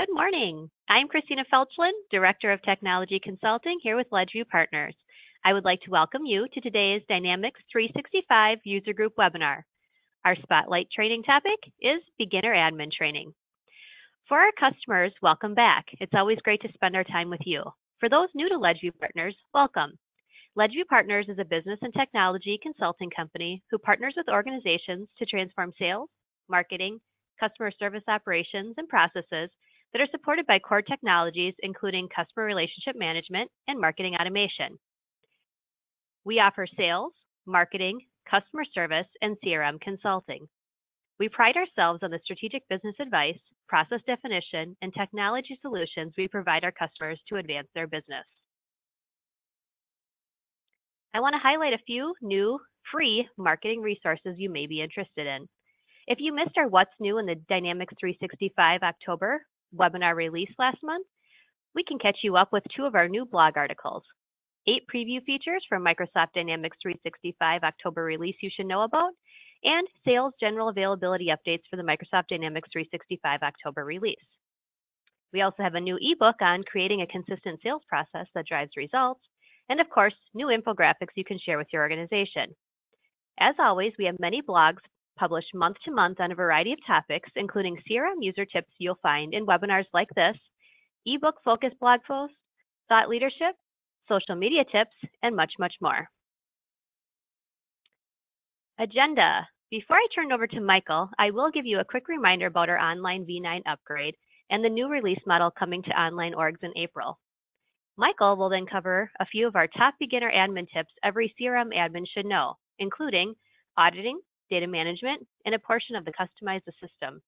Good morning. I'm Christina Felchlin, Director of Technology Consulting here with Ledgeview Partners. I would like to welcome you to today's Dynamics 365 User Group webinar. Our spotlight training topic is Beginner Admin Training. For our customers, welcome back. It's always great to spend our time with you. For those new to Ledgeview Partners, welcome. Ledgeview Partners is a business and technology consulting company who partners with organizations to transform sales, marketing, customer service operations, and processes that are supported by core technologies, including customer relationship management and marketing automation. We offer sales, marketing, customer service, and CRM consulting. We pride ourselves on the strategic business advice, process definition, and technology solutions we provide our customers to advance their business. I want to highlight a few new free marketing resources you may be interested in. If you missed our What's New in the Dynamics 365 October webinar release last month, we can catch you up with two of our new blog articles. 8 preview features from Microsoft Dynamics 365 October release you should know about, and sales general availability updates for the Microsoft Dynamics 365 October release. We also have a new ebook on creating a consistent sales process that drives results, and of course, new infographics you can share with your organization. As always, we have many blogs published month to month on a variety of topics, including CRM user tips you'll find in webinars like this, ebook focused blog posts, thought leadership, social media tips, and much, much more. Agenda. Before I turn over to Michael, I will give you a quick reminder about our online V9 upgrade and the new release model coming to online orgs in April. Michael will then cover a few of our top beginner admin tips every CRM admin should know, including auditing, data management, and a portion of the Customize the System.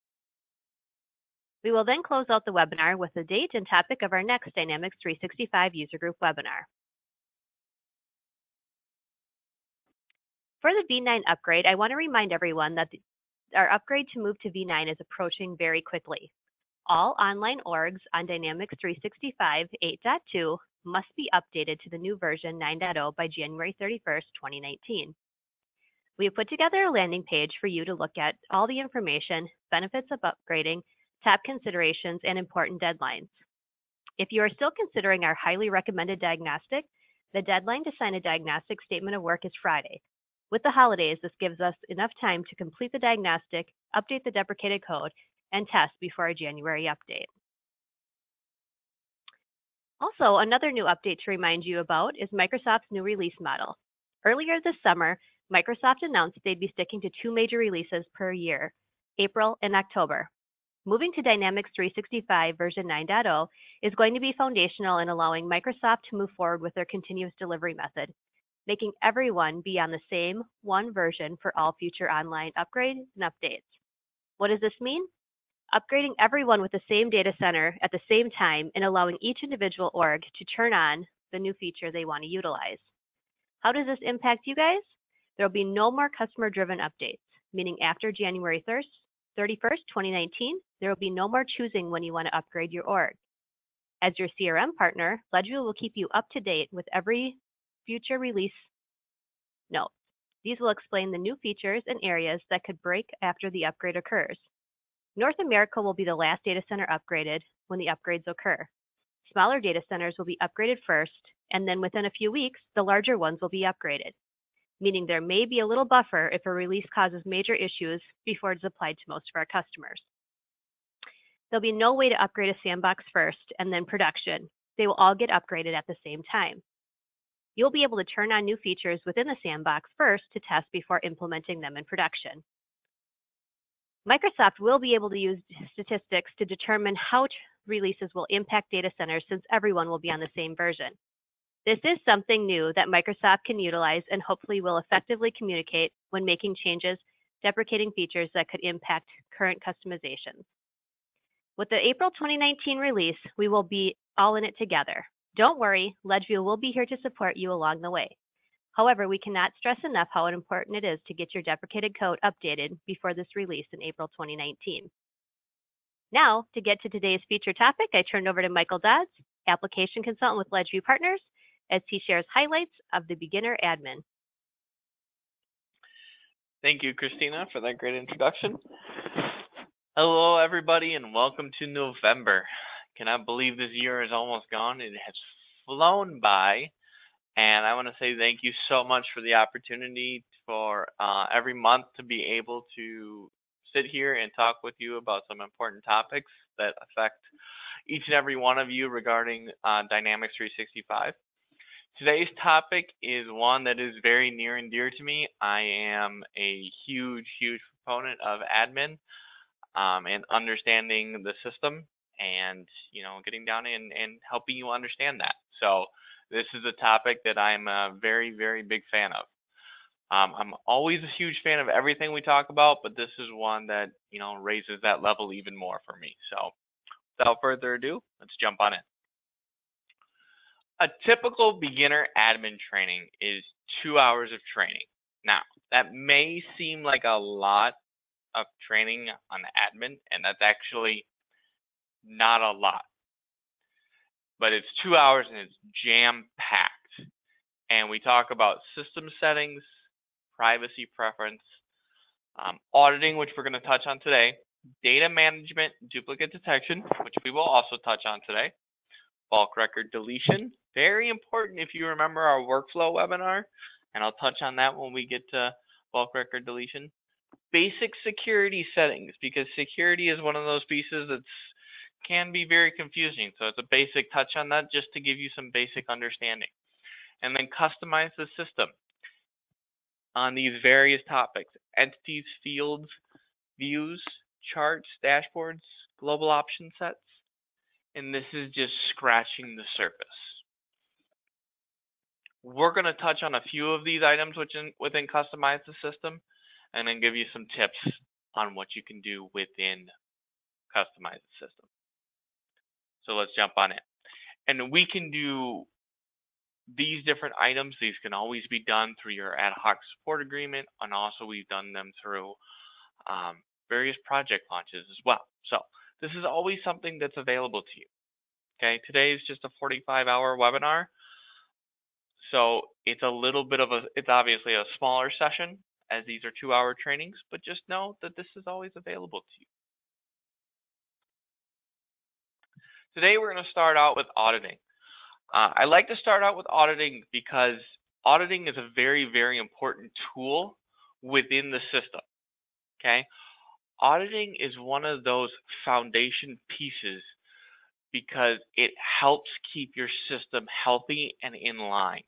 We will then close out the webinar with the date and topic of our next Dynamics 365 User Group webinar. For the V9 upgrade, I want to remind everyone that our upgrade to move to V9 is approaching very quickly. All online orgs on Dynamics 365 8.2 must be updated to the new version 9.0 by January 31st, 2019. We have put together a landing page for you to look at all the information, benefits of upgrading, top considerations, and important deadlines. If you are still considering our highly recommended diagnostic, the deadline to sign a diagnostic statement of work is Friday. With the holidays, this gives us enough time to complete the diagnostic, update the deprecated code, and test before our January update. Also, another new update to remind you about is Microsoft's new release model. Earlier this summer, Microsoft announced they'd be sticking to 2 major releases per year, April and October. Moving to Dynamics 365 version 9.0 is going to be foundational in allowing Microsoft to move forward with their continuous delivery method, making everyone be on the same one version for all future online upgrades and updates. What does this mean? Upgrading everyone with the same data center at the same time and allowing each individual org to turn on the new feature they want to utilize. How does this impact you guys? There will be no more customer-driven updates, meaning after January 31st, 2019, there will be no more choosing when you want to upgrade your org. As your CRM partner, Ledgeview will keep you up to date with every future release notes. These will explain the new features and areas that could break after the upgrade occurs. North America will be the last data center upgraded when the upgrades occur. Smaller data centers will be upgraded first, and then within a few weeks, the larger ones will be upgraded, meaning there may be a little buffer if a release causes major issues before it's applied to most of our customers. There'll be no way to upgrade a sandbox first and then production. They will all get upgraded at the same time. You'll be able to turn on new features within the sandbox first to test before implementing them in production. Microsoft will be able to use statistics to determine how releases will impact data centers since everyone will be on the same version. This is something new that Microsoft can utilize and hopefully will effectively communicate when making changes, deprecating features that could impact current customizations. With the April 2019 release, we will be all in it together. Don't worry, Ledgeview will be here to support you along the way. However, we cannot stress enough how important it is to get your deprecated code updated before this release in April 2019. Now, to get to today's feature topic, I turn over to Michael Dodds, Application Consultant with Ledgeview Partners, as he shares highlights of the beginner admin. Thank you, Christina, for that great introduction. Hello, everybody, and welcome to November. Cannot believe this year is almost gone. It has flown by, and I want to say thank you so much for the opportunity for every month to be able to sit here and talk with you about some important topics that affect each and every one of you regarding Dynamics 365. Today's topic is one that is very near and dear to me. I am a huge, huge proponent of admin and understanding the system and getting down and helping you understand that. So this is a topic that I'm a very, very big fan of. I'm always a huge fan of everything we talk about, but this is one that raises that level even more for me. So without further ado, let's jump on in. A typical beginner admin training is 2 hours of training. Now, that may seem like a lot of training on admin, and that's actually not a lot. But it's 2 hours and it's jam packed. And we talk about system settings, privacy preference, auditing, which we're going to touch on today, data management, duplicate detection, which we will also touch on today, bulk record deletion, very important if you remember our workflow webinar, and I'll touch on that when we get to bulk record deletion. Basic security settings, because security is one of those pieces that can be very confusing. So it's a basic touch on that just to give you some basic understanding. And then customize the system on these various topics: entities, fields, views, charts, dashboards, global option sets. And this is just scratching the surface. We're going to touch on a few of these items within customize the system, and then give you some tips on what you can do within customize the system. So let's jump on it. And we can do these different items. These can always be done through your ad hoc support agreement, and also we've done them through various project launches as well. So this is always something that's available to you. Okay, today is just a 45-hour webinar. So it's it's obviously a smaller session, as these are 2-hour trainings, but just know that this is always available to you. Today we're going to start out with auditing. I like to start out with auditing because auditing is a very, very important tool within the system. Okay, auditing is one of those foundation pieces because it helps keep your system healthy and in line.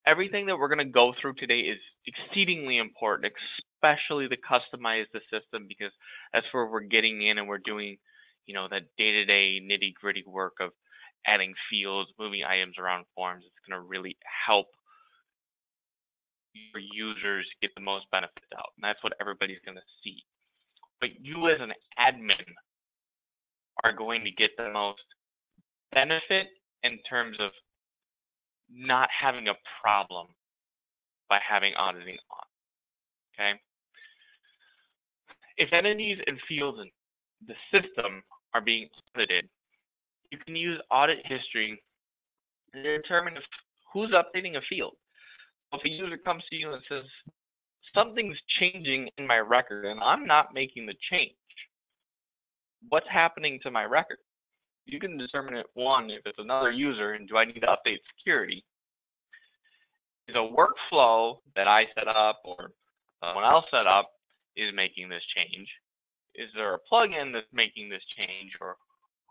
Everything that we're going to go through today is exceedingly important, especially to customize the system, because that's where we're getting in and we're doing, that day-to-day nitty-gritty work of adding fields, moving items around forms. It's going to really help your users get the most benefits out, and that's what everybody's going to see. But you as an admin are going to get the most benefit in terms of not having a problem by having auditing on. Okay? If entities and fields in the system are being audited, you can use audit history to determine who's updating a field. If a user comes to you and says, something's changing in my record and I'm not making the change, what's happening to my record? You can determine it, one, if it's another user and do I need to update security? Is a workflow that I set up or someone else set up is making this change? Is there a plugin that's making this change, or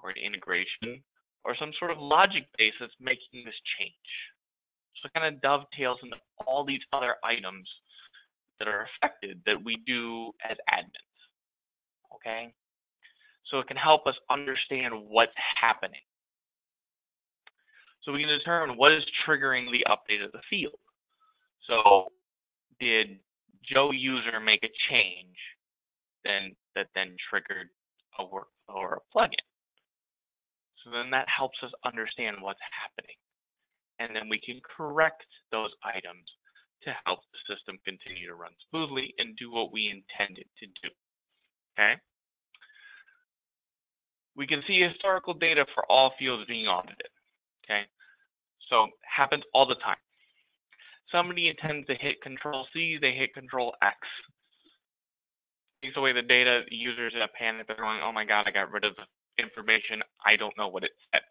an integration, or some sort of logic base that's making this change? So it kind of dovetails into all these other items that are affected that we do as admins. Okay? So it can help us understand what's happening. So we can determine what is triggering the update of the field. So did Joe user make a change that then triggered a workflow or a plugin? So then that helps us understand what's happening. And then we can correct those items to help the system continue to run smoothly and do what we intend it to do. Okay? We can see historical data for all fields being audited. Okay? So happens all the time. Somebody intends to hit Control C, they hit Control X. takes away the data. The users in a panic. They're going, oh my God, I got rid of the information. I don't know what it said.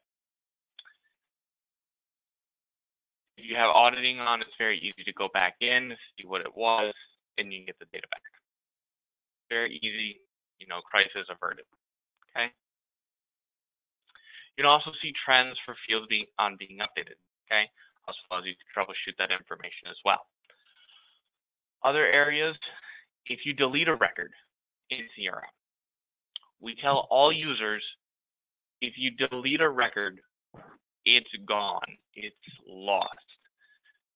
If you have auditing on, it's very easy to go back in, see what it was, and you get the data back. Very easy, crisis averted. Okay. You can also see trends for fields being updated. Okay. Also allows you to troubleshoot that information as well. Other areas, if you delete a record in CRM, we tell all users, if you delete a record, it's gone, it's lost.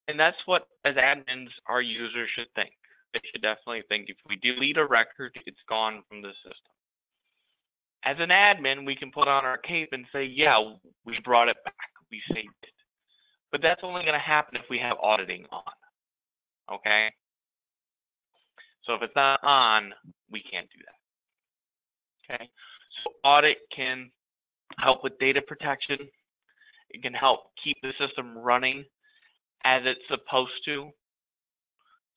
And that's what, as admins, our users should think. They should definitely think, if we delete a record, it's gone from the system. As an admin, we can put on our cape and say, yeah, we brought it back, we saved it. But that's only going to happen if we have auditing on, okay? So if it's not on, we can't do that, okay? So audit can help with data protection. It can help keep the system running as it's supposed to.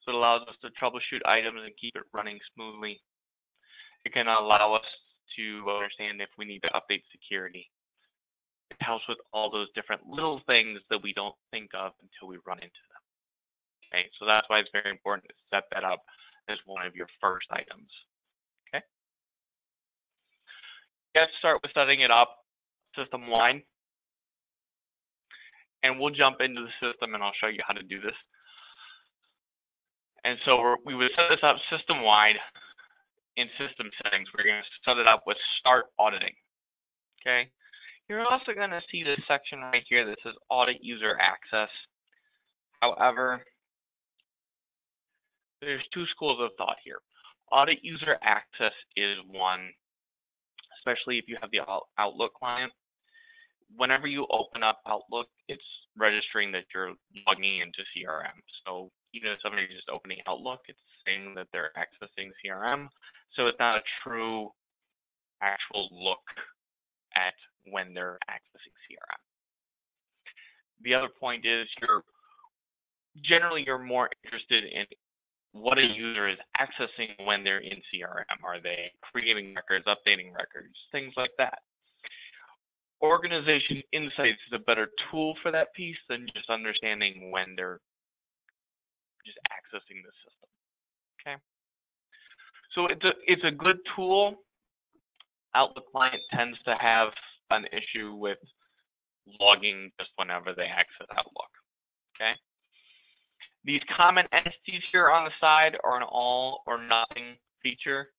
So it allows us to troubleshoot items and keep it running smoothly. It can allow us to understand if we need to update security. It helps with all those different little things that we don't think of until we run into them. Okay, so that's why it's very important to set that up as one of your first items. Okay. Let's start with setting it up system-wide. And we'll jump into the system and I'll show you how to do this. And so we would set this up system-wide in system settings. We're going to set it up with start auditing. Okay. You're also going to see this section right here that says audit user access. However, there's two schools of thought here. Audit user access is one, especially if you have the Outlook client. Whenever you open up Outlook, it's registering that you're logging into CRM. So even if somebody's just opening Outlook, it's saying that they're accessing CRM. So it's not a true actual look at when they're accessing CRM. The other point is you're more interested in what a user is accessing when they're in CRM. Are they creating records, updating records, things like that? Organization Insights is a better tool for that piece than just understanding when they're just accessing the system. Okay. So it's a good tool. Outlook client tends to have an issue with logging just whenever they access Outlook. Okay. These common entities here on the side are an all or nothing feature.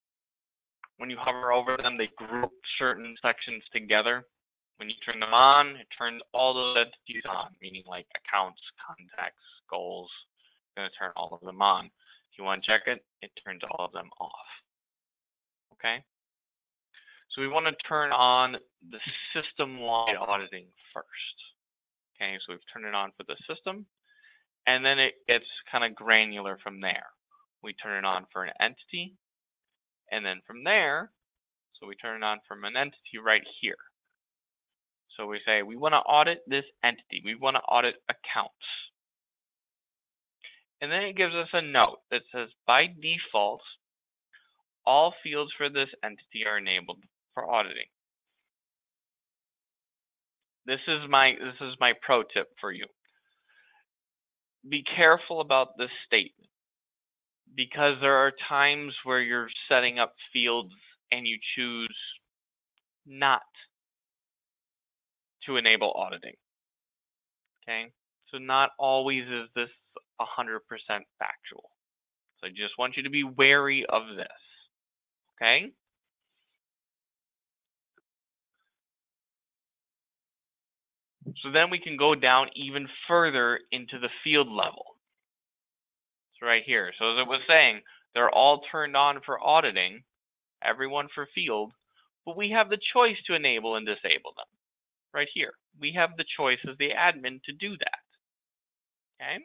When you hover over them, they group certain sections together. When you turn them on, it turns all those entities on, meaning like accounts, contacts, goals. It's going to turn all of them on. If you want to check it, it turns all of them off. Okay? So we want to turn on the system-wide auditing first. Okay, so we've turned it on for the system, and then it gets kind of granular from there. We turn it on for an entity, and then from there, so we turn it on from an entity right here. So we say we want to audit this entity. We want to audit accounts. And then it gives us a note that says, by default, all fields for this entity are enabled for auditing. This is my pro tip for you. Be careful about this statement, because there are times where you're setting up fields and you choose not to enable auditing. Okay, so not always is this 100% factual. So I just want you to be wary of this. Okay. So then we can go down even further into the field level. So right here. So as I was saying, they're all turned on for auditing, everyone for field, but we have the choice to enable and disable them. Right here. We have the choice as the admin to do that. Okay.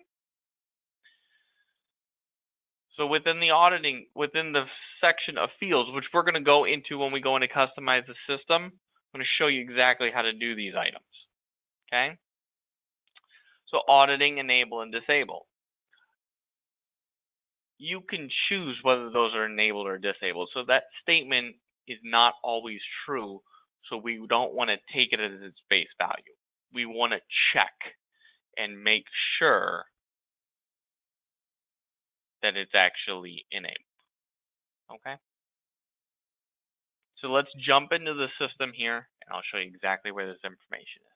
So within the auditing, within the section of fields, which we're going to go into when we go in to customize the system, I'm going to show you exactly how to do these items. Okay. So auditing, enable, and disable. you can choose whether those are enabled or disabled. So that statement is not always true. So we don't want to take it as its face value. We want to check and make sure that it's actually enabled. Okay? So let's jump into the system here, and I'll show you exactly where this information is.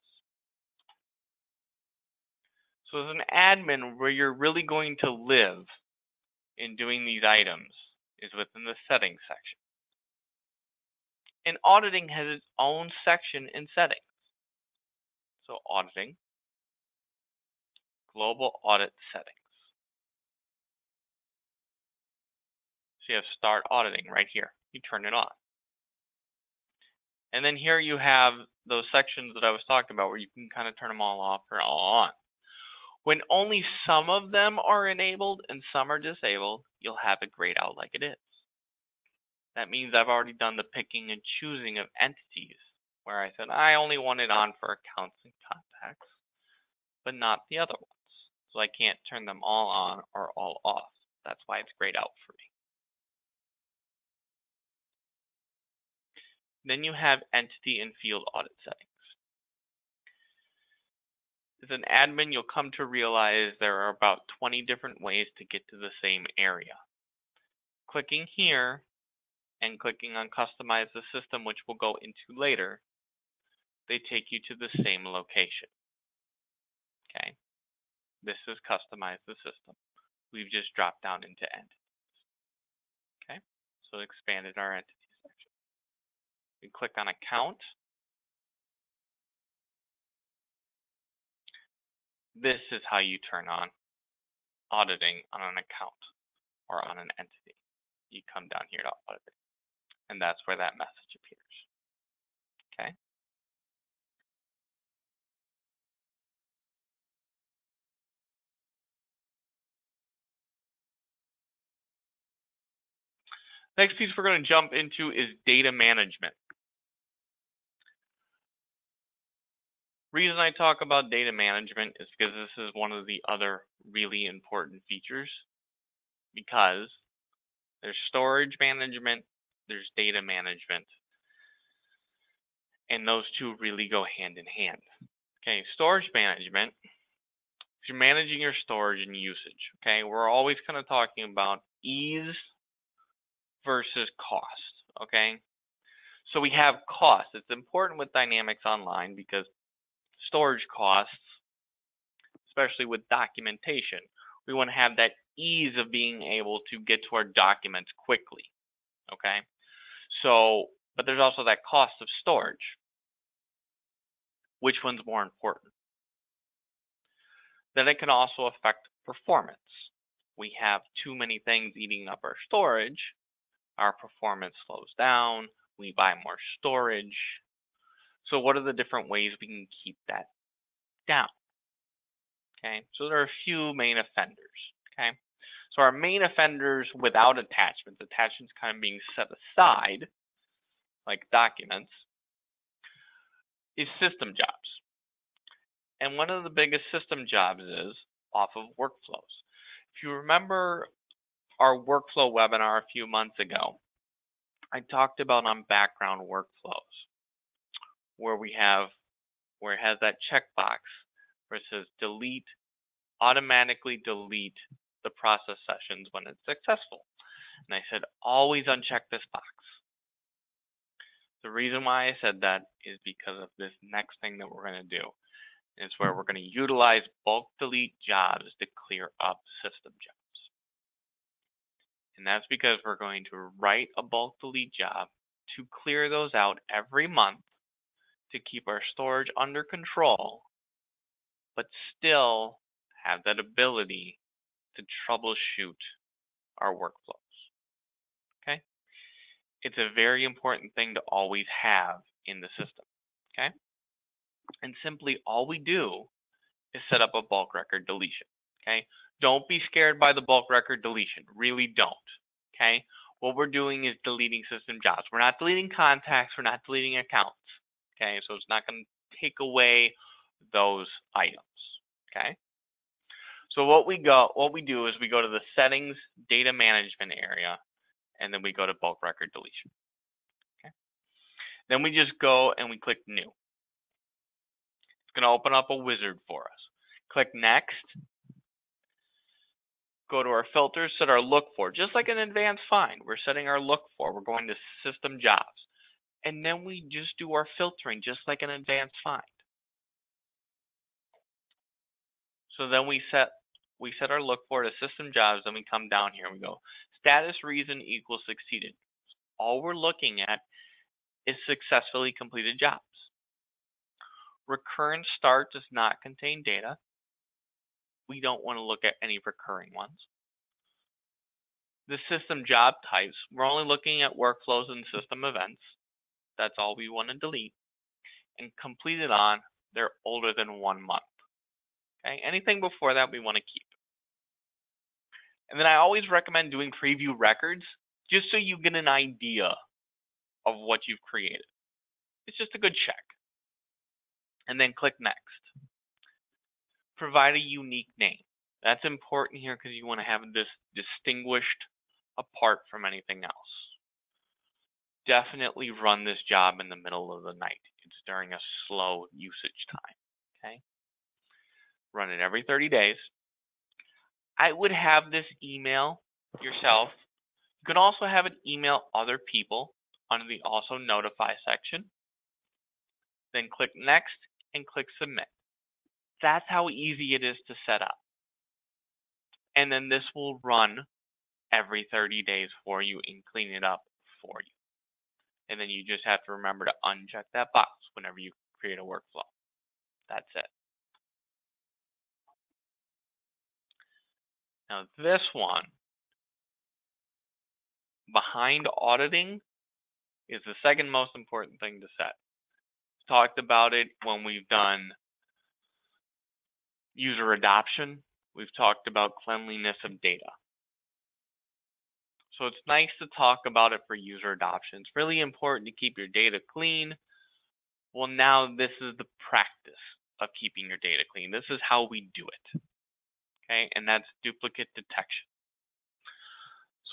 So as an admin, where you're really going to live in doing these items is within the settings section. And auditing has its own section in settings. So auditing, global audit settings. So you have start auditing right here. You turn it on. And then here you have those sections that I was talking about where you can kind of turn them all off or all on. When only some of them are enabled and some are disabled, you'll have it grayed out like it is. That means I've already done the picking and choosing of entities, where I said I only want it on for accounts and contacts, but not the other ones. So I can't turn them all on or all off. That's why it's grayed out for me. Then you have entity and field audit settings. As an admin, you'll come to realize there are about 20 different ways to get to the same area. Clicking here and clicking on Customize the System, which we'll go into later, they take you to the same location. Okay, this is Customize the System. We've just dropped down into Entities. Okay, so expanded our Entity section. We click on Account. This is how you turn on auditing on an account or on an entity. You come down here to auditing, and that's where that message appears. Okay. Next piece we're going to jump into is data management. Reason I talk about data management is because this is one of the other really important features, because there's storage management, there's data management, and those two really go hand in hand. Okay, storage management, if you're managing your storage and usage, okay, we're always kind of talking about ease versus cost, okay? So we have cost. It's important with Dynamics Online because storage costs, especially with documentation, we want to have that ease of being able to get to our documents quickly, okay? So, but there's also that cost of storage. Which one's more important? Then it can also affect performance. We have too many things eating up our storage, our performance slows down, we buy more storage. So what are the different ways we can keep that down? Okay, so there are a few main offenders. Okay, so our main offenders without attachments kind of being set aside, like documents, is system jobs. And one of the biggest system jobs is off of workflows. If you remember our workflow webinar a few months ago, I talked about on background workflows, where it has that checkbox where it says delete, automatically delete the process sessions when it's successful. And I said, always uncheck this box. The reason why I said that is because of this next thing that we're going to do. Is where we're going to utilize bulk delete jobs to clear up system jobs. And that's because we're going to write a bulk delete job to clear those out every month to keep our storage under control, but still have that ability to troubleshoot our workflows. Okay? It's a very important thing to always have in the system. Okay? And simply all we do is set up a bulk record deletion. Okay? Don't be scared by the bulk record deletion. Really don't. Okay? What we're doing is deleting system jobs. We're not deleting contacts. We're not deleting accounts. Okay? So it's not going to take away those items. Okay? So what we do is we go to the settings data management area, and then we go to bulk record deletion. Okay. Then we just go and we click new. It's going to open up a wizard for us. Click next. Go to our filters, set our look for, just like an advanced find. We're setting our look for. We're going to system jobs. And then we just do our filtering, just like an advanced find. So then we set our look for to system jobs, then we come down here and we go status reason equals succeeded. All we're looking at is successfully completed jobs. Recurrent start does not contain data. We don't want to look at any recurring ones. The system job types, we're only looking at workflows and system events. That's all we want to delete. And completed on, they're older than 1 month. Okay, anything before that we want to keep. And then I always recommend doing preview records just so you get an idea of what you've created. It's just a good check. And then click next. Provide a unique name. That's important here because you want to have this distinguished apart from anything else. Definitely run this job in the middle of the night. It's during a slow usage time. Okay. Run it every 30 days. I would have this email yourself. You can also have it email other people under the also notify section. Then click next and click submit. That's how easy it is to set up. And then this will run every 30 days for you and clean it up for you. And then you just have to remember to uncheck that box whenever you create a workflow. That's it. Now this one, behind auditing, is the second most important thing to set. We've talked about it when we've done user adoption. We've talked about cleanliness of data. So it's nice to talk about it for user adoption. It's really important to keep your data clean. Well, now this is the practice of keeping your data clean. This is how we do it. Okay, and that's duplicate detection.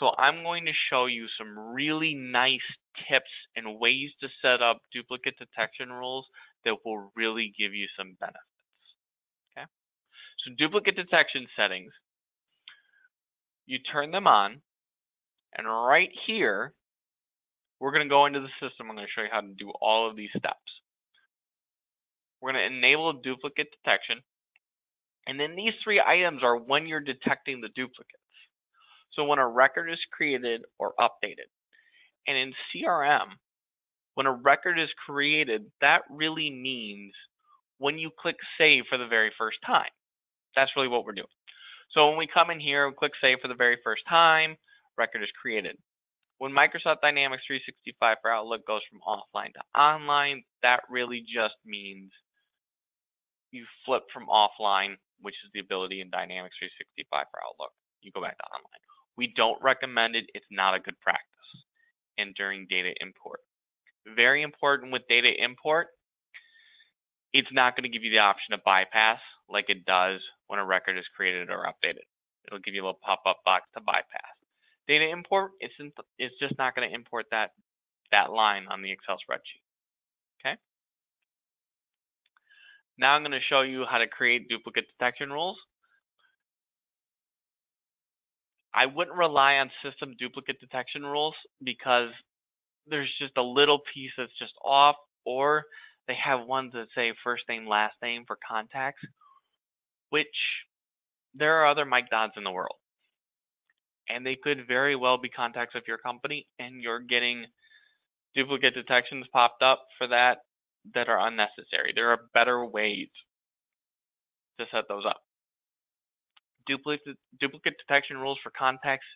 So I'm going to show you some really nice tips and ways to set up duplicate detection rules that will really give you some benefits. Okay, so duplicate detection settings, you turn them on, and right here, we're going to go into the system. I'm going to show you how to do all of these steps. We're going to enable duplicate detection. And then these 3 items are when you're detecting the duplicates. So when a record is created or updated. And in CRM, when a record is created, that really means when you click save for the very first time. That's really what we're doing. So when we come in here and click save for the very first time, record is created. When Microsoft Dynamics 365 for Outlook goes from offline to online, that really just means you flip from offline, which is the ability in Dynamics 365 for Outlook. You go back to online. We don't recommend it. It's not a good practice. And during data import. Very important with data import, it's not going to give you the option to bypass like it does when a record is created or updated. It'll give you a little pop-up box to bypass. Data import, it's just not going to import that line on the Excel spreadsheet. Okay. Now I'm going to show you how to create duplicate detection rules. I wouldn't rely on system duplicate detection rules because there's just a little piece that's just off, or they have ones that say first name, last name for contacts, which there are other Mike Dodds in the world. And they could very well be contacts of your company, and you're getting duplicate detections popped up for that are unnecessary. There are better ways to set those up. Duplicate detection rules for contacts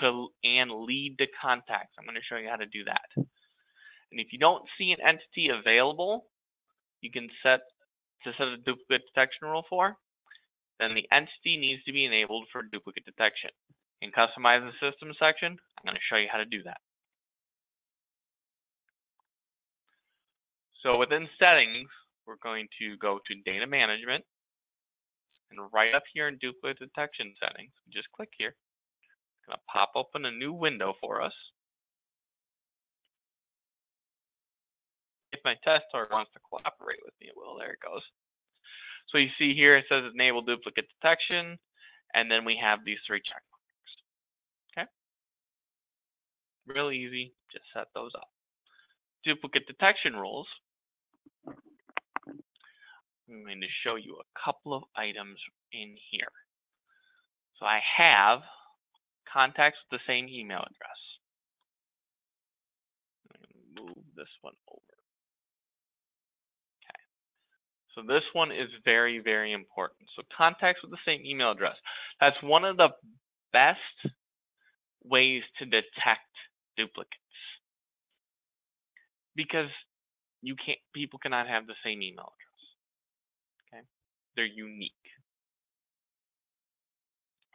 and lead to contacts. I'm going to show you how to do that. And if you don't see an entity available, you can set a duplicate detection rule for, then the entity needs to be enabled for duplicate detection. In Customize the System section, I'm going to show you how to do that. So within Settings, we're going to go to Data Management. And right up here in duplicate detection settings, just click here. It's going to pop open a new window for us. If my test target wants to cooperate with me, it will. There it goes. So you see here, it says enable duplicate detection, and then we have these 3 check marks. Okay? Real easy, just set those up. Duplicate detection rules. I'm going to show you a couple of items in here. So I have contacts with the same email address. I'm going to move this one over. Okay. So this one is very, very important. So contacts with the same email address. That's one of the best ways to detect duplicates. Because people cannot have the same email address. Okay? They're unique.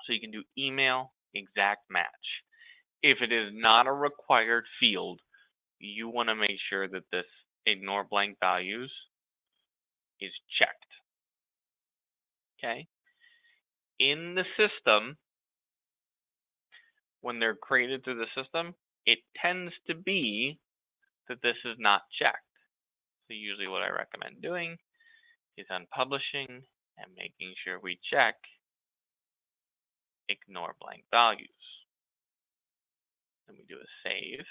So you can do email exact match. If it is not a required field, you want to make sure that this ignore blank values is checked. Okay? In the system, when they're created through the system, it tends to be that this is not checked. So usually what I recommend doing is unpublishing and making sure we check ignore blank values. Then we do a save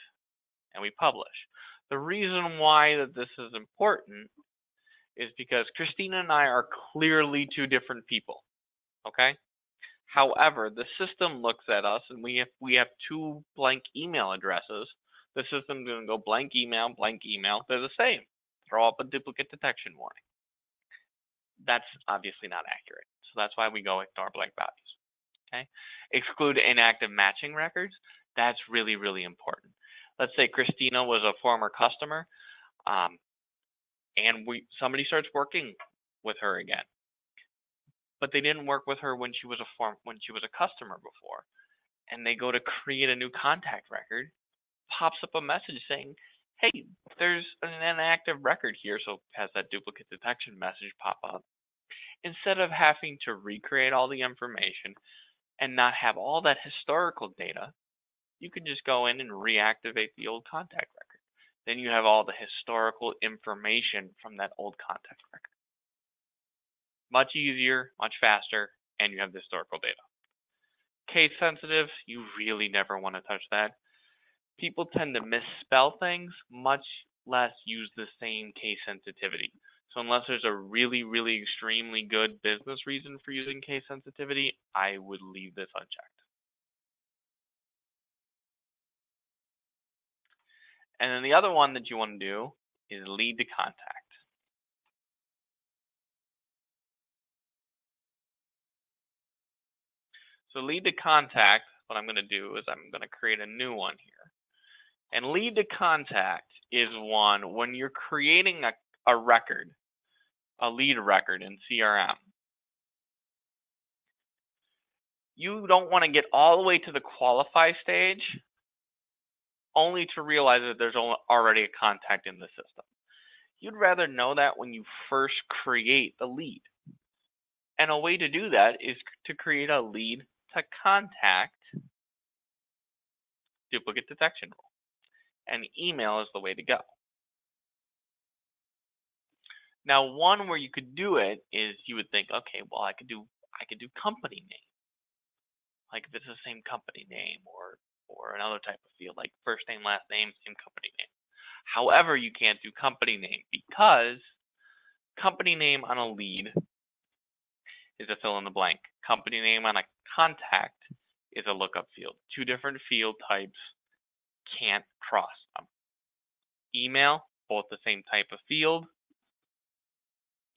and we publish. The reason why that this is important is because Christina and I are clearly 2 different people. Okay? However, the system looks at us and we have 2 blank email addresses. The system's going to go blank email, they're the same. Throw up a duplicate detection warning. That's obviously not accurate. So that's why we go ignore blank values. Okay? Exclude inactive matching records. That's really, really important. Let's say Christina was a former customer, and somebody starts working with her again, but they didn't work with her when she was a customer before, and they go to create a new contact record. Pops up a message saying, "Hey, there's an inactive record here," so has that duplicate detection message pop up. Instead of having to recreate all the information and not have all that historical data, you can just go in and reactivate the old contact record. Then you have all the historical information from that old contact record. Much easier, much faster, and you have the historical data. Case sensitive, you really never want to touch that. People tend to misspell things, much less use the same case sensitivity. So unless there's a really, really extremely good business reason for using case sensitivity, I would leave this unchecked. And then the other one that you want to do is lead to contact. So lead to contact, what I'm going to do is I'm going to create a new one here. And lead to contact is one when you're creating a record, a lead record in CRM. You don't want to get all the way to the qualify stage only to realize that there's already a contact in the system. You'd rather know that when you first create the lead. And a way to do that is to create a lead to contact duplicate detection rule. And email is the way to go. Now, one where you could do it is you would think, okay, well, I could do company name. Like if it's the same company name or another type of field, like first name, last name, same company name. However, you can't do company name because company name on a lead is a fill in the blank. Company name on a contact is a lookup field. 2 different field types, can't cross them. Email, both the same type of field.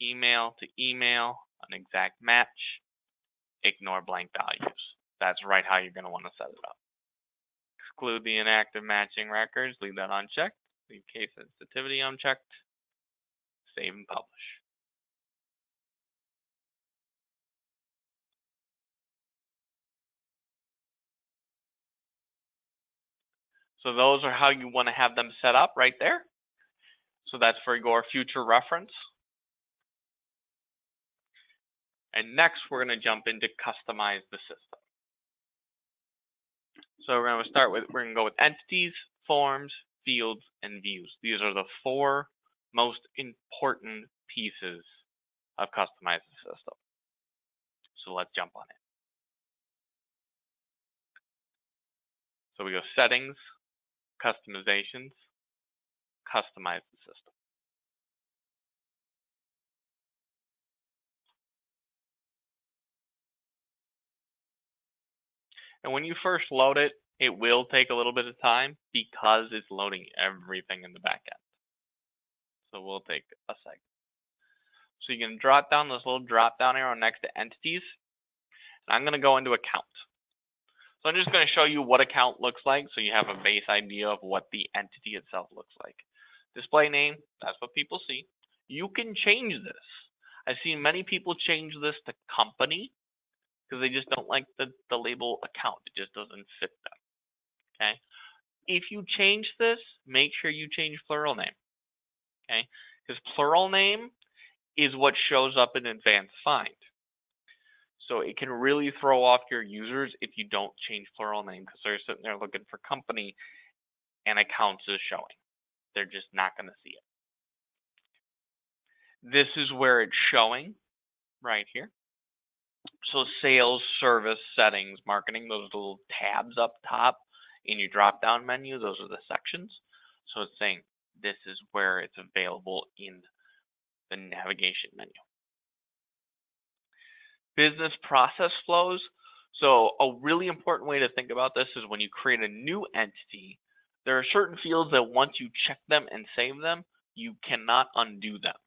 Email to email, an exact match. Ignore blank values. That's right how you're going to want to set it up. Exclude the inactive matching records, leave that unchecked. Leave case sensitivity unchecked. Save and publish. So those are how you want to have them set up right there. So that's for your future reference. And next, we're going to jump into customize the system. So we're going to go with entities, forms, fields, and views. These are the 4 most important pieces of customize the system. So let's jump on it. So we go settings, customizations, customize the system. And when you first load it, it will take a little bit of time because it's loading everything in the back end. So we'll take a second. So you can drop down this little drop down arrow next to entities. And I'm going to go into account. So I'm just going to show you what account looks like so you have a base idea of what the entity itself looks like. Display name, that's what people see. You can change this. I've seen many people change this to company because they just don't like the label account. It just doesn't fit them. Okay. If you change this, make sure you change plural name. Okay. Because plural name is what shows up in advanced find. So it can really throw off your users if you don't change plural name because they're sitting there looking for company and accounts is showing. They're just not going to see it. This is where it's showing right here. So sales, service, settings, marketing, those little tabs up top in your drop-down menu, those are the sections. So it's saying this is where it's available in the navigation menu. Business process flows. So a really important way to think about this is when you create a new entity, there are certain fields that once you check them and save them, you cannot undo them.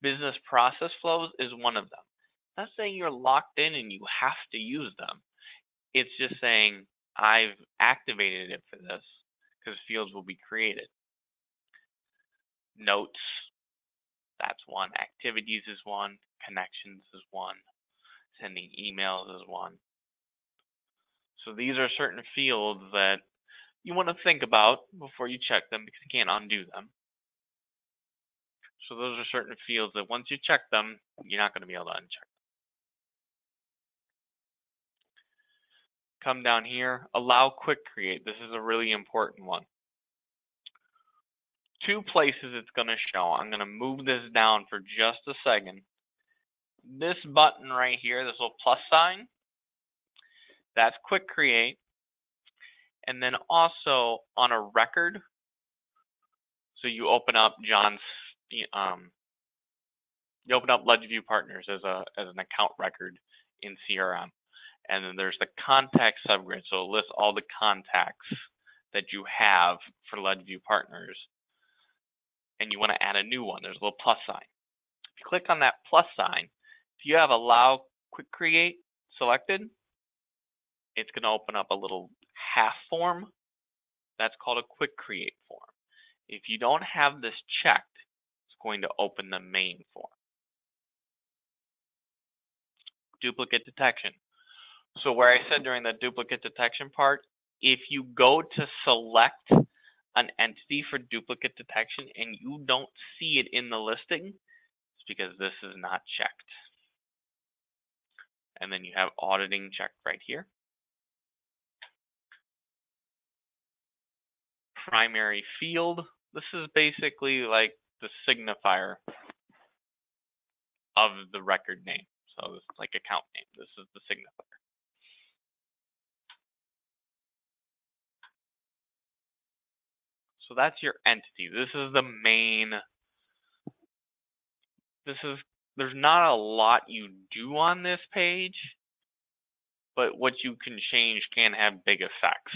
Business process flows is one of them. It's not saying you're locked in and you have to use them. It's just saying I've activated it for this because fields will be created. Notes, that's one. Activities is one. Connections is one. Sending emails is one. So these are certain fields that you want to think about before you check them because you can't undo them. So those are certain fields that once you check them, you're not going to be able to uncheck them. Come down here, allow quick create. This is a really important one. 2 places it's going to show. I'm going to move this down for just a second. This button right here, this little plus sign, that's quick create. And then also on a record, so you open up John's, you open up LedgerView Partners as an account record in CRM. And then there's the contact subgrid, so it lists all the contacts that you have for LedgerView Partners. And you want to add a new one, there's a little plus sign. If you click on that plus sign, if you have allow quick create selected, it's going to open up a little half form. That's called a quick create form. If you don't have this checked, it's going to open the main form. Duplicate detection. So where I said during the duplicate detection part, if you go to select an entity for duplicate detection and you don't see it in the listing, it's because this is not checked. And then you have auditing checked right here. Primary field. This is basically like the signifier of the record name. So it's like account name. This is the signifier. So that's your entity. This is the main. There's not a lot you do on this page, but what you can change can have big effects.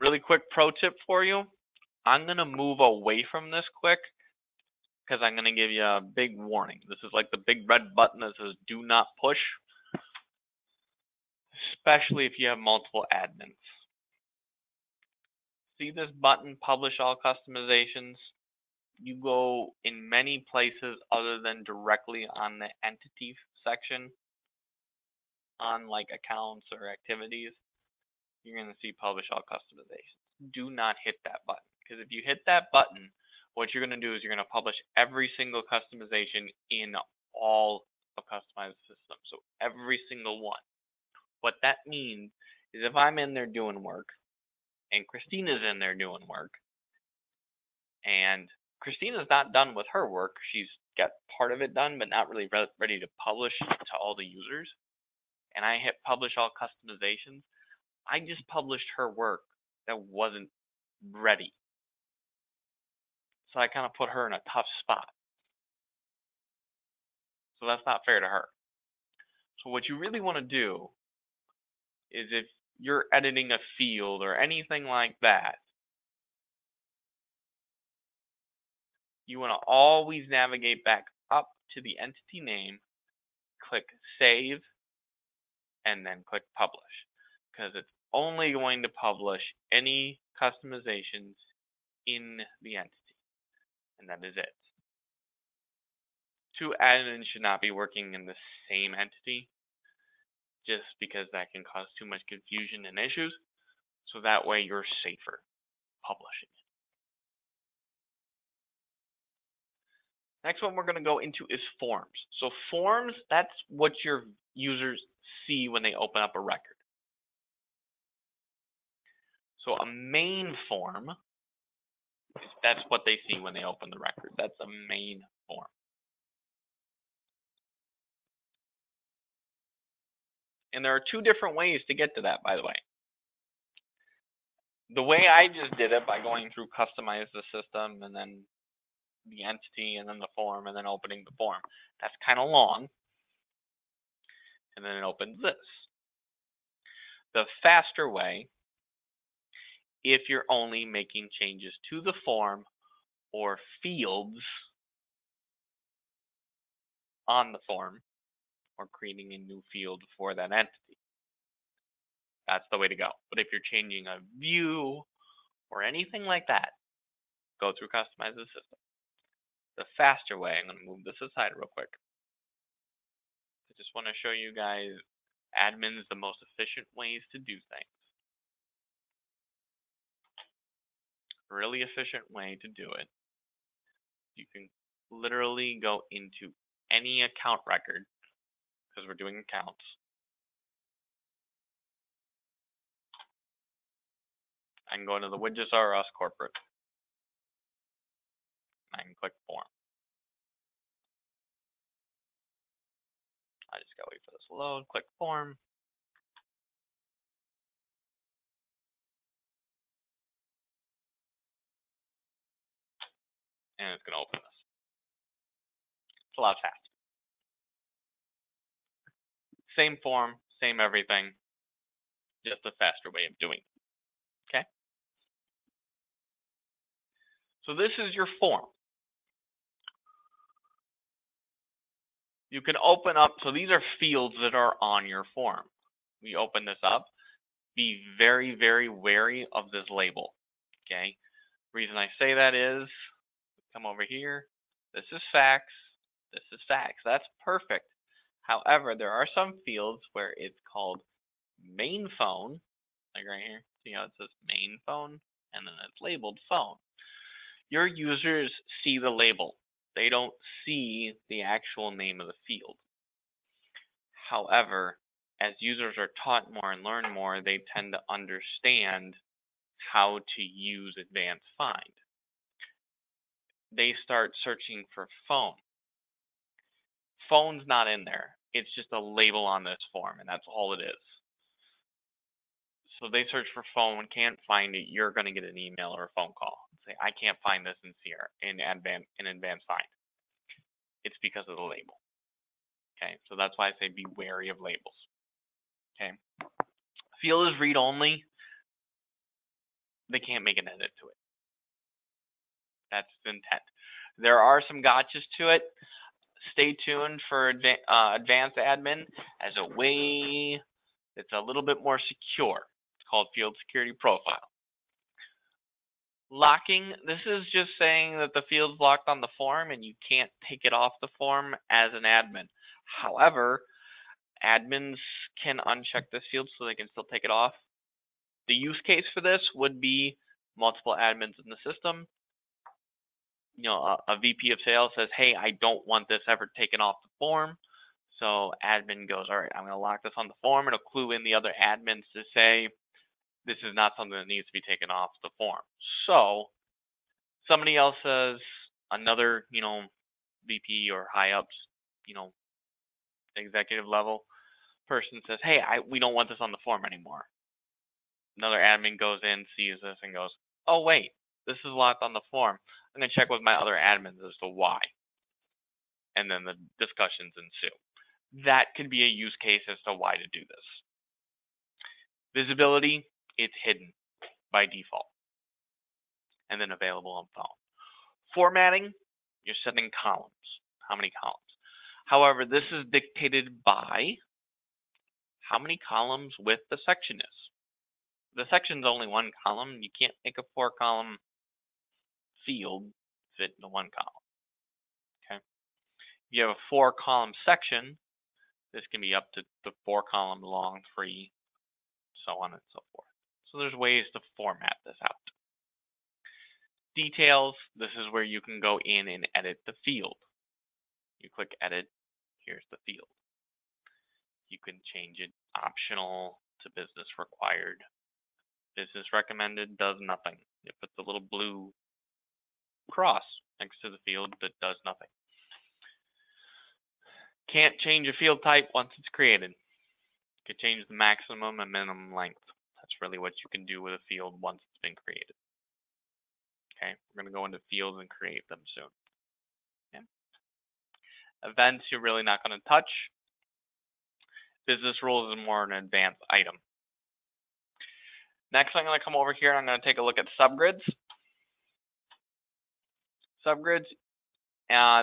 Really quick pro tip for you. I'm going to move away from this quick because I'm going to give you a big warning. This is like the big red button that says do not push, especially if you have multiple admins. See this button, publish all customizations? You go in many places other than directly on the entity section, on like accounts or activities. You're going to see publish all customizations. Do not hit that button, because if you hit that button, what you're going to do is you're going to publish every single customization in all of Customized System. So every single one. What that means is if I'm in there doing work and Christina's in there doing work and Christina's not done with her work, she's got part of it done but not really ready to publish to all the users, and I hit publish all customizations, I just published her work that wasn't ready. So I kind of put her in a tough spot. So that's not fair to her. So what you really want to do is if you're editing a field or anything like that, you want to always navigate back up to the entity name, click Save, and then click Publish, because it's only going to publish any customizations in the entity, and that is it. Two admins should not be working in the same entity, just because that can cause too much confusion and issues, so that way you're safer publishing it. Next one we're going to go into is forms. So forms, that's what your users see when they open up a record. So a main form, that's what they see when they open the record. That's a main form. And there are two different ways to get to that, by the way. The way I just did it by going through customize the system and then the entity and then the form and then opening the form. That's kind of long. And then it opens this. The faster way, if you're only making changes to the form or fields on the form or creating a new field for that entity, that's the way to go. But if you're changing a view or anything like that, go through customize the system. The faster way, I'm going to move this aside real quick. I just want to show you guys admins the most efficient ways to do things. Really efficient way to do it. You can literally go into any account record, because we're doing accounts. I can go into the Widgets R Us corporate. I can click form. I just gotta wait for this to load, click form. And it's gonna open this. It's a lot faster. Same form, same everything, just a faster way of doing it. Okay? So this is your form. You can open up, so these are fields that are on your form. We open this up. Be very, very wary of this label. Okay? The reason I say that is, come over here. This is facts. This is facts. That's perfect. However, there are some fields where it's called main phone, like right here. See how it says main phone, and then it's labeled phone. Your users see the label. They don't see the actual name of the field. However, as users are taught more and learn more, they tend to understand how to use advanced find. They start searching for phone. Phone's not in there. It's just a label on this form, and that's all it is. So they search for phone, can't find it. You're going to get an email or a phone call. Say, I can't find this in advanced find. It's because of the label. Okay, so that's why I say be wary of labels. Okay, field is read only. They can't make an edit to it. That's the intent. There are some gotchas to it. Stay tuned for advanced admin as a way that's a little bit more secure. It's called field security profile. Locking, this is just saying that the field's locked on the form and you can't take it off the form as an admin. However, admins can uncheck this field so they can still take it off. The use case for this would be multiple admins in the system. a VP of sales says, hey, I don't want this ever taken off the form. So admin goes, all right, I'm going to lock this on the form. It'll clue in the other admins to say, this is not something that needs to be taken off the form. So somebody else says, another, VP or high ups, executive level person says, hey, we don't want this on the form anymore. Another admin goes in, sees this, and goes, oh, wait, this is locked on the form. I'm going to check with my other admins as to why. And then the discussions ensue. That could be a use case as to why to do this. Visibility, it's hidden by default and then available on phone. Formatting, you're setting columns. How many columns? However, this is dictated by how many columns width the section is. The section's only one column. You can't make a 4-column field fit into one column. Okay. If you have a 4-column section, this can be up to the 4-column long, 3, so on and so forth. So there's ways to format this out. Details, this is where you can go in and edit the field. You click edit, here's the field. You can change it optional to business required. Business recommended does nothing. You put the little blue cross next to the field that does nothing. Can't change a field type once it's created. You can change the maximum and minimum length. That's really what you can do with a field once it's been created. Okay, we're going to go into fields and create them soon. Okay. Events, you're really not going to touch. Business rules is more an advanced item. Next, I'm going to come over here and I'm going to take a look at subgrids. Subgrids,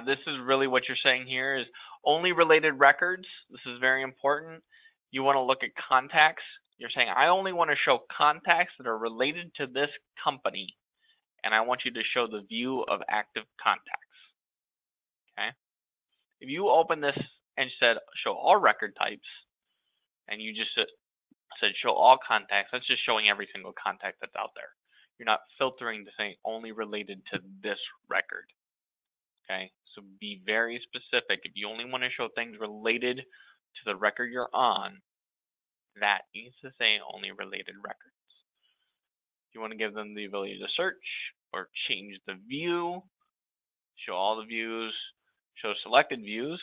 this is really what you're saying here is only related records. This is very important. You want to look at contacts. You're saying, I only want to show contacts that are related to this company, and I want you to show the view of active contacts. Okay. If you open this and said show all record types, and you just said show all contacts, that's just showing every single contact that's out there. You're not filtering to say only related to this record. Okay, so be very specific. If you only want to show things related to the record you're on, that needs to say only related records. If you want to give them the ability to search or change the view, show all the views, show selected views,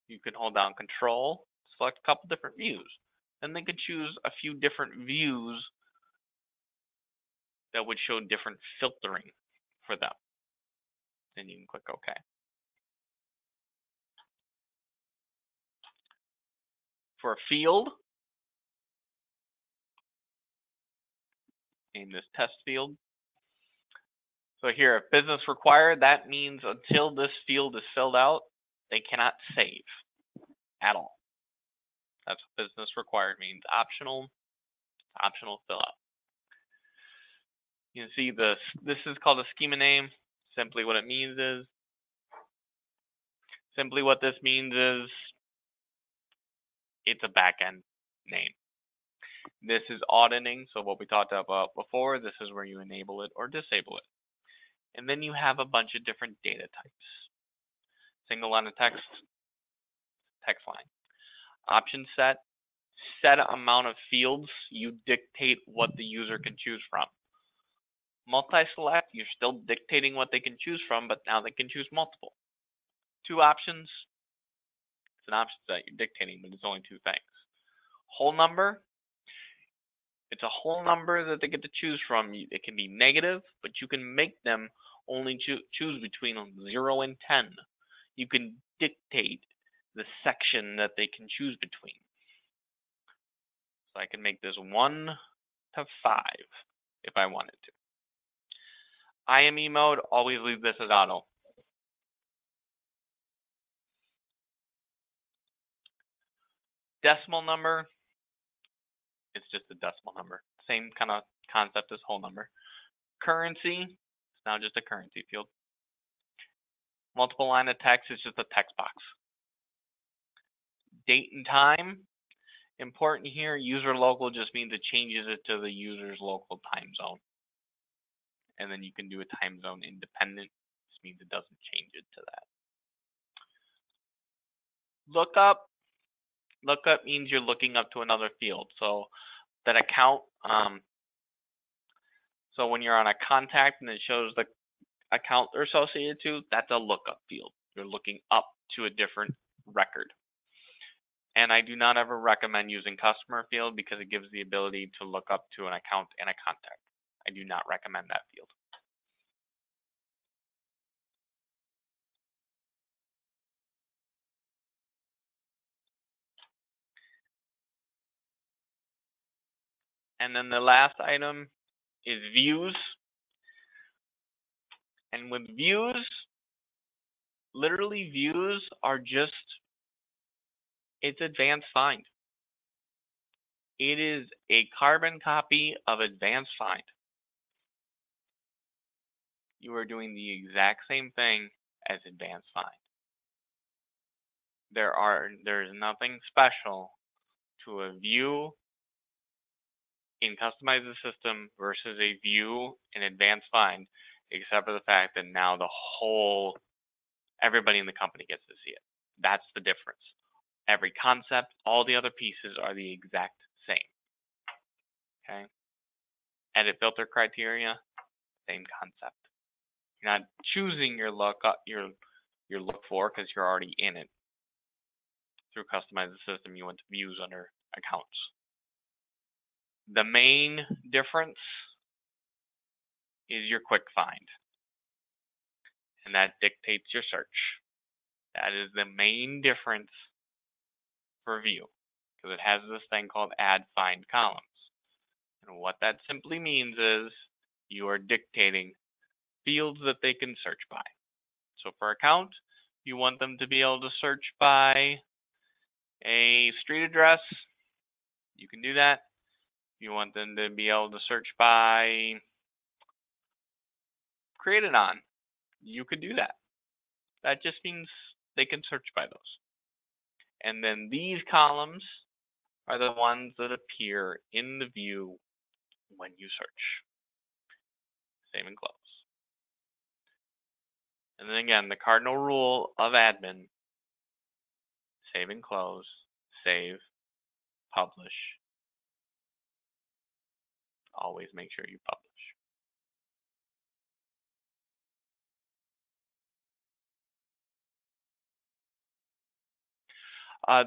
you can hold down Control, select a couple different views. Then they could choose a few different views that would show different filtering for them. Then you can click OK. For a field, name this test field. So here, if business required, that means until this field is filled out, they cannot save at all. That's what business required means. Optional fill out. You can see this is called a schema name. Simply what it means is, it's a backend name. This is auditing, so what we talked about before, this is where you enable it or disable it. And then you have a bunch of different data types. Single line of text, text line. Option set amount of fields, you dictate what the user can choose from. Multi-select, you're still dictating what they can choose from, but now they can choose multiple. 2 options, it's an option set you're dictating, but it's only 2 things. Whole number, it's a whole number that they get to choose from. It can be negative, but you can make them only choose between 0 and 10. You can dictate the section that they can choose between. So I can make this 1 to 5 if I wanted to. IME mode, always leave this as auto. Decimal number, it's just a decimal number. Same kind of concept as whole number. Currency, it's now just a currency field. Multiple line of text is just a text box. Date and time, important here, user local just means it changes it to the user's local time zone. And then you can do a time zone independent just means it doesn't change it to that. Lookup means you're looking up to another field. So that account, so when you're on a contact and it shows the account they're associated to, that's a lookup field. You're looking up to a different record. And I do not ever recommend using customer field because it gives the ability to look up to an account and a contact. I do not recommend that field. And then the last item is views. And with views, literally views are just, it's advanced find. It is a carbon copy of advanced find. You are doing the exact same thing as advanced find. There's nothing special to a view in customize the system versus a view in advanced find, except for the fact that now everybody in the company gets to see it. That's the difference. Every concept, all the other pieces are the exact same. Okay. Edit filter criteria, same concept. You're not choosing your look for because you're already in it. Through customize the system, you went to views under accounts. The main difference is your quick find, and that dictates your search. That is the main difference for view, because it has this thing called add find columns. And what that simply means is you are dictating fields that they can search by. So for account, you want them to be able to search by a street address. You can do that. You want them to be able to search by created on. You could do that. That just means they can search by those. And then these columns are the ones that appear in the view when you search. Save and close. And then again, the cardinal rule of admin, save and close, save, publish. Always make sure you publish.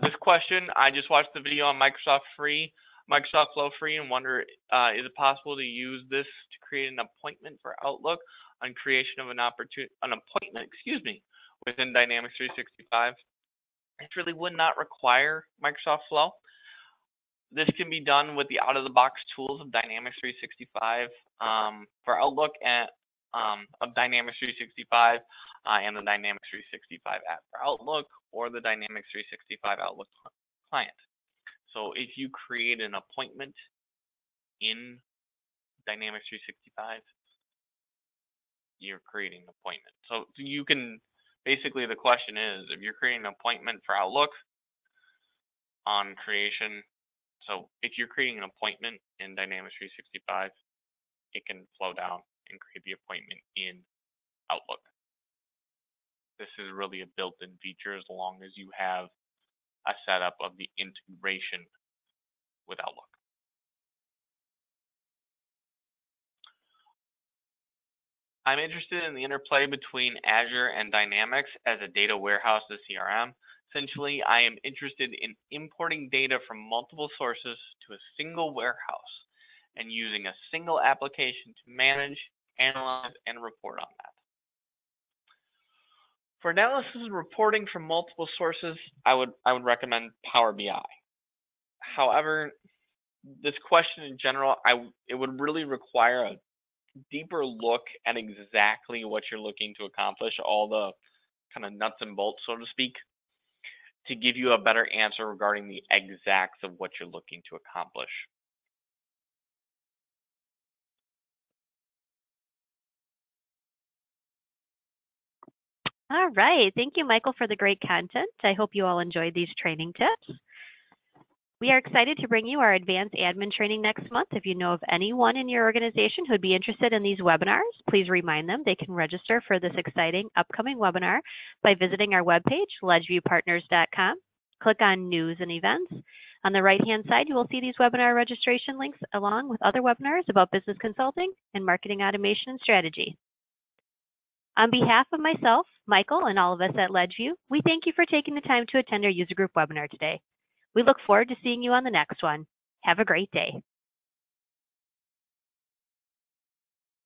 This question, I just watched the video on Microsoft Flow Free, and wonder, is it possible to use this to create an appointment for Outlook on creation of an appointment, within Dynamics 365? It really would not require Microsoft Flow. This can be done with the out-of-the-box tools of Dynamics 365 for Outlook and of Dynamics 365 and the Dynamics 365 app for Outlook, or the Dynamics 365 Outlook client. So if you create an appointment in Dynamics 365, you're creating an appointment. So you can, basically the question is, if you're creating an appointment for Outlook on creation, so if you're creating an appointment in Dynamics 365, it can flow down and create the appointment in Outlook. This is really a built-in feature as long as you have a setup of the integration with Outlook. I'm interested in the interplay between Azure and Dynamics as a data warehouse to CRM. Essentially, I am interested in importing data from multiple sources to a single warehouse and using a single application to manage, analyze, and report on that. For analysis and reporting from multiple sources, I would recommend Power BI. However, this question in general, it would really require a deeper look at exactly what you're looking to accomplish, all the kind of nuts and bolts, so to speak, to give you a better answer regarding the exacts of what you're looking to accomplish. All right. Thank you, Michael, for the great content. I hope you all enjoyed these training tips. We are excited to bring you our advanced admin training next month. If you know of anyone in your organization who would be interested in these webinars, please remind them they can register for this exciting upcoming webinar by visiting our webpage, ledgeviewpartners.com. Click on News and Events. On the right-hand side, you will see these webinar registration links along with other webinars about business consulting and marketing automation and strategy. On behalf of myself, Michael, and all of us at LedgeView, we thank you for taking the time to attend our user group webinar today. We look forward to seeing you on the next one. Have a great day.